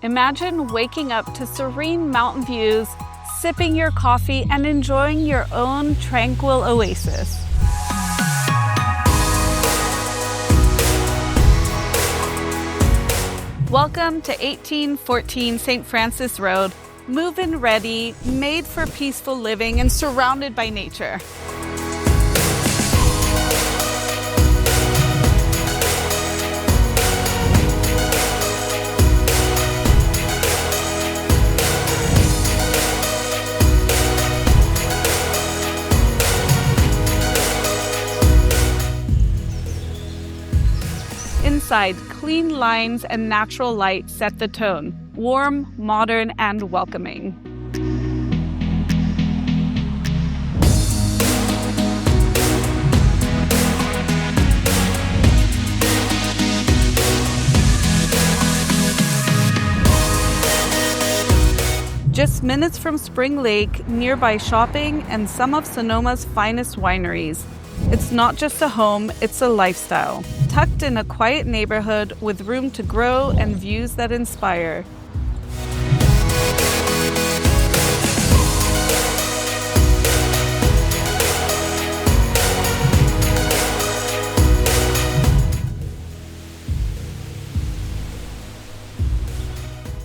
Imagine waking up to serene mountain views, sipping your coffee, and enjoying your own tranquil oasis. Welcome to 1814 St. Francis Road, move-in ready, made for peaceful living, and surrounded by nature. Inside, clean lines and natural light set the tone, warm, modern, and welcoming. Just minutes from Spring Lake, nearby shopping, and some of Sonoma's finest wineries. It's not just a home, it's a lifestyle. Tucked in a quiet neighborhood with room to grow and views that inspire.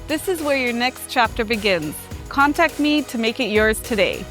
This is where your next chapter begins. Contact me to make it yours today.